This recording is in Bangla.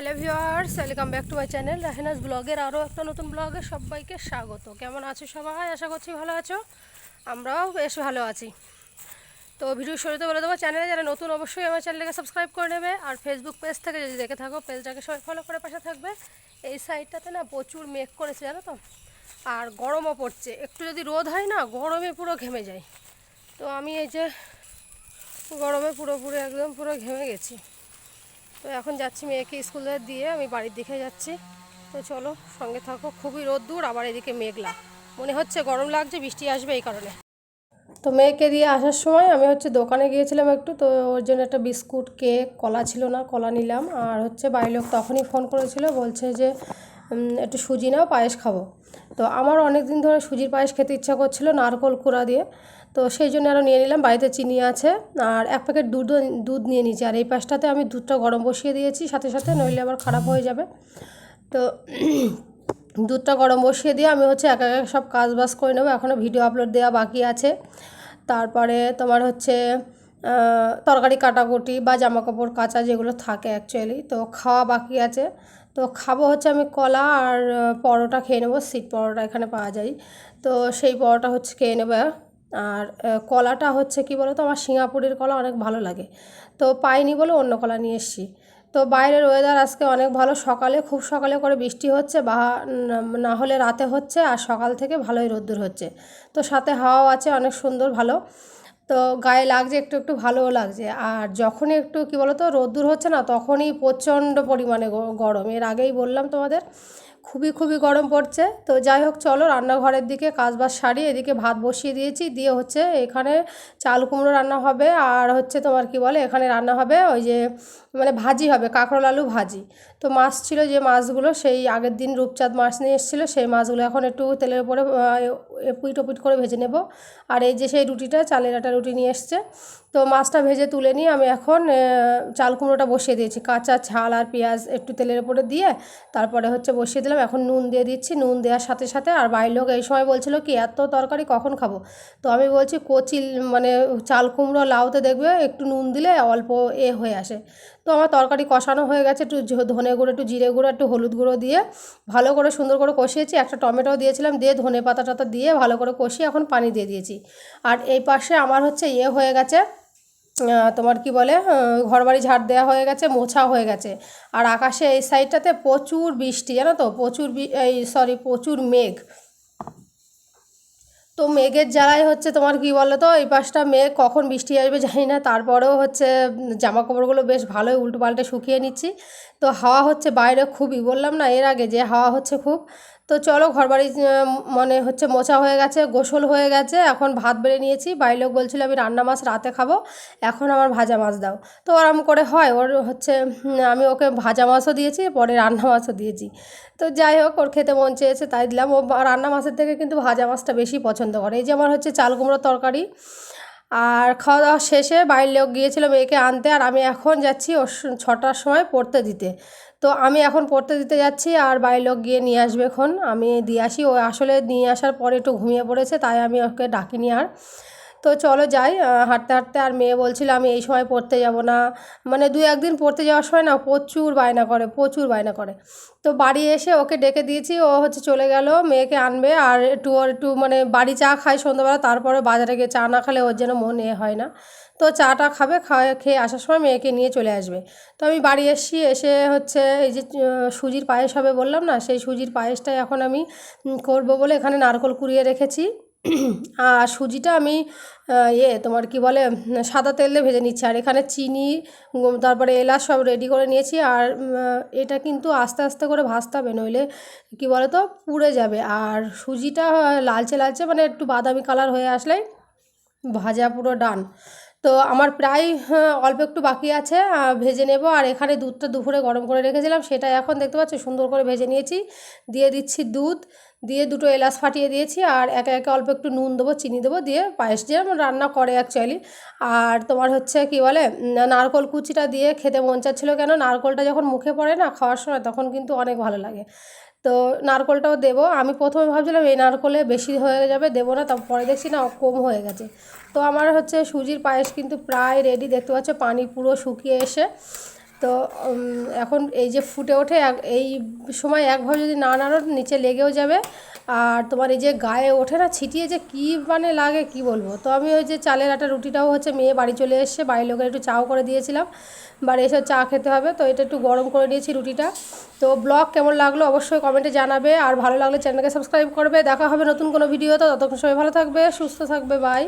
Hello viewers, welcome back to my channel Rahenaz ব্লগের আরও একটা নতুন ব্লগে সবাইকে স্বাগত। কেমন আছো সবাই? আশা করছি ভালো আছো, আমরাও বেশ ভালো আছি। তো ভিডিও শুরুতে বলে দেবো, চ্যানেলে যারা নতুন অবশ্যই আমার চ্যানেলটাকে সাবস্ক্রাইব করে নেবে, আর ফেসবুক পেজ থেকে যদি দেখে থাকো পেজটাকে সবাই ফলো করে পাশে থাকবে। এই সাইডটাতে না প্রচুর মেঘ করেছে জানো তো, আর গরমও পড়ছে। একটু যদি রোদ হয় না গরমে পুরো ঘেমে যায়। তো আমি এই যে গরমে পুরোপুরি একদম পুরো ঘেমে গেছি। তো এখন যাচ্ছি মেয়েকে স্কুলে দিয়ে, আমি বাড়ির দিকে যাচ্ছি। তো চলো সঙ্গে থাকো। খুবই রোদ্দুর, আবার এদিকে মেঘলা, মনে হচ্ছে গরম লাগছে, বৃষ্টি আসবে এই কারণে। তো মেয়েকে দিয়ে আসার সময় আমি দোকানে গিয়েছিলাম একটু, তো ওর জন্য একটা বিস্কুট, কেক, কলা ছিল না, কলা নিলাম। আর বাড়ির লোক তখনই ফোন করেছিল, বলছে যে একটু সুজি নাও, পায়েস খাবো। তো আমার অনেক দিন ধরে সুজির পায়েস খেতে ইচ্ছা করছিল নারকোল কুড়া দিয়ে, তো সেই জন্য আরও নিয়ে নিলাম। বাড়িতে চিনি আছে, আর এক প্যাকেট দুধ নিয়ে নিয়েছি। আর এই পাশটাতে আমি দুধটা গরম বসিয়ে দিয়েছি সাথে সাথে, নইলে আবার খারাপ হয়ে যাবে। তো দুধটা গরম বসিয়ে দিয়ে আমি এক এক সব কাজ বাজ করে নেবো। এখনও ভিডিও আপলোড দেওয়া বাকি আছে। তারপরে তোমার তরকারি কাটাকুটি বা জামাকাপড় কাচা যেগুলো থাকে অ্যাকচুয়ালি, তো খাওয়া বাকি আছে। তো খাবো আমি কলা আর পরোটা খেয়ে নেবো, সিট পরোটা এখানে পাওয়া যায়। তো সেই পরোটা খেয়ে নেবো। আর কলাটা কি বলো তো, আমার সিঙ্গাপুরের কলা অনেক ভালো লাগে, তো পাইনি বলে অন্য কলা নিয়ে এসেছি। তো বাইরের ওয়েদার আজকে অনেক ভালো, সকালে খুব সকালে করে বৃষ্টি হচ্ছে, বা না হলে রাতে হচ্ছে, আর সকাল থেকে ভালোই রোদ্দুর হচ্ছে। তো সাথে হাওয়াও আছে অনেক সুন্দর, ভালো। তো গায়ে লাগছে, একটু একটু ভালোও লাগছে। আর যখনই একটু বলো তো রোদ্দুর হচ্ছে না, তখনই প্রচণ্ড পরিমাণে গরম। এর আগেই বললাম তোমাদের, খুবই খুবই গরম পড়ছে। তো যাই হোক, চলো রান্নাঘরের দিকে কাজবাজ সারি। এদিকে ভাত বসিয়ে দিয়েছি, দিয়ে এখানে চাল কুমড়ো রান্না হবে, আর তোমার বলে, এখানে রান্না হবে ওই যে মানে ভাজি হবে, কাঁকরোল আলু ভাজি। তো মাছ ছিল, যে মাছগুলো সেই আগের দিন রূপচাঁদ মাছ নিয়ে এসেছিলো, সেই মাছগুলো এখন একটু তেলের উপরে এপুইট ওপুইট করে ভেজে নেব। আর এই যে সেই রুটিটা, চালের আটা রুটি নিয়ে এসছে। তো মাছটা ভেজে তুলে নিয়ে আমি এখন চাল কুমড়োটা বসিয়ে দিয়েছি, কাঁচা ঝাল আর পেঁয়াজ একটু তেলের উপরে দিয়ে তারপরে বসিয়ে দিলাম। এখন নুন দিয়ে দিচ্ছি, নুন দেওয়ার সাথে সাথে। আর বাড়ির লোক এই সময় বলছিল কি, এত তরকারি কখন খাবো? তো আমি বলছি কচি মানে চাল কুমড়ো লাউতে দেখবে একটু নুন দিলে অল্প হয়ে আসে। তো আমার তরকারি কষানো হয়ে গেছে, একটু ধনে গুঁড়ো, একটু জিরে গুঁড়ো, একটু হলুদ গুঁড়ো দিয়ে ভালো করে সুন্দর করে কষিয়েছি। একটা টমেটো দিয়েছিলাম, দিয়ে ধনে পাতা টাতা দিয়ে ভালো করে কষিয়ে এখন পানি দিয়ে দিয়েছি। আর এই পাশে আমার হয়ে গেছে, তোমার বলে, ঘরবাড়ি ঝাড় দেওয়া হয়ে গেছে, মোছা হয়ে গেছে। আর আকাশে এই সাইডটাতে প্রচুর বৃষ্টি জানো তো, প্রচুর মেঘ। তো মেঘের জ্বালায় তোমার বলো তো, এই পাশটা মেঘ, কখন বৃষ্টি আসবে জানি না। তারপরেও জামা কাপড়গুলো বেশ ভালোই উল্টো পাল্টে শুকিয়ে নিচ্ছি। তো হাওয়া বাইরে খুবই, বললাম না এর আগে যে হাওয়া খুব। তো চলো ঘরবাড়ি মানে মোছা হয়ে গেছে, গোসল হয়ে গেছে, এখন ভাত বেড়ে নিয়েছি। বাড়ির লোক বলছিল আমি রান্না মাছ রাতে খাবো, এখন আমার ভাজা মাছ দাও। তো ওরম করে হয়, ওর আমি ওকে ভাজা মাছও দিয়েছি, পরে রান্না মাছও দিয়েছি। তো যাই হোক, ওর খেতে মন চেয়েছে তাই দিলাম। ও রান্না মাছের থেকে কিন্তু ভাজা মাছটা বেশি পছন্দ করে। এই যে আমার চাল কুমড়োর তরকারি। আর খাওয়া দাওয়া শেষে বাইরের লোক গিয়েছিল মেয়েকে আনতে, আর আমি এখন যাচ্ছি ওর 6টার সময় পড়তে দিতে। তো আমি এখন পড়তে দিতে যাচ্ছি, আর বাইরের লোক গিয়ে নিয়ে আসবে, এখন আমি দিয়ে আসি। ও আসলে নিয়ে আসার পরে একটু ঘুমিয়ে পড়েছে, তাই আমি ওকে ডাকিনি আর। তো চলো যাই হাঁটতে হাঁটতে। আর মেয়ে বলছিল আমি এই সময় পড়তে যাব না, মানে 2-1 দিন পড়তে যাওয়ার সময় না প্রচুর বায়না করে, প্রচুর বায়না করে। তো বাড়ি এসে ওকে ডেকে দিয়েছি, ও চলে গেল মেয়েকে আনবে। আর ওর একটু মানে বাড়ি চা খায় সন্ধ্যাবেলা, তারপরে বাজারে গিয়ে চা না খেলে ওর যেন মন হয় না। তো চাটা খাবে, খেয়ে আসার সময় মেয়েকে নিয়ে চলে আসবে। তো আমি বাড়ি এসে এই যে সুজির পায়েস হবে বললাম না, সেই সুজির পায়েসটাই এখন আমি করবো বলে এখানে নারকেল কুড়িয়ে রেখেছি। আর সুজিটা আমি তোমার বলে, সাদা তেল দিয়ে ভেজে নিচ্ছি। আর এখানে চিনি, তারপরে এলাচ সব রেডি করে নিয়েছি। আর এটা কিন্তু আস্তে আস্তে করে ভাজতে হবে, নইলে বলে তো পুড়ে যাবে। আর সুজিটা লালচে লালচে মানে একটু বাদামি কালার হয়ে আসলেই ভাজা পুরো ডান। তো আমার প্রায় অল্প একটু বাকি আছে, ভেজে নেব। আর এখানে দুধটা দুপুরে গরম করে রেখেছিলাম, সেটা এখন দেখতে পাচ্ছি সুন্দর করে ভেজে নিয়েছি। দিয়ে দিচ্ছি দুধ, দিয়ে 2টো এলাচ ফাটিয়ে দিয়েছি। আর একে একে অল্প একটু নুন দেবো, চিনি দেবো, দিয়ে পায়েস যেমন রান্না করে অ্যাকচুয়ালি। আর তোমার বলে, নারকোল কুচিটা দিয়ে খেতে মন চাচ্ছিলো, কেন নারকোলটা যখন মুখে পড়ে না খাওয়ার সময়, তখন কিন্তু অনেক ভালো লাগে। তো নারকোলটাও দেবো। আমি প্রথমে ভাবছিলাম এই নারকোলে বেশি হয়ে যাবে, দেবো না, তারপরে দেখছি না কম হয়ে গেছে। তো আমার সুজির পায়েস কিন্তু প্রায় রেডি, দেখতে পাচ্ছ পানি পুরো শুকিয়ে এসে। তো এখন এই যে ফুটে ওঠে এই সময় একভাবে যদি না নাড়ো নিচে লেগেও যাবে। আর তোমার এই যে গায়ে ওঠে না ছিটিয়ে যে কী মানে লাগে কি বলবো। তো আমি ওই যে চালের আটা রুটিটাও হচ্ছে মেয়ে বাড়ি চলে এসছে, বাড়ির লোকের একটু চাও করে দিয়েছিলাম, বাড়ি এসে চা খেতে হবে, তো এটা একটু গরম করে নিয়েছি রুটিটা। তো ব্লগ কেমন লাগলো অবশ্যই কমেন্টে জানাবে, আর ভালো লাগলে চ্যানেলকে সাবস্ক্রাইব করবে। দেখা হবে নতুন কোনো ভিডিওতে, ততক্ষণ সবাই ভালো থাকবে, সুস্থ থাকবে, বাই।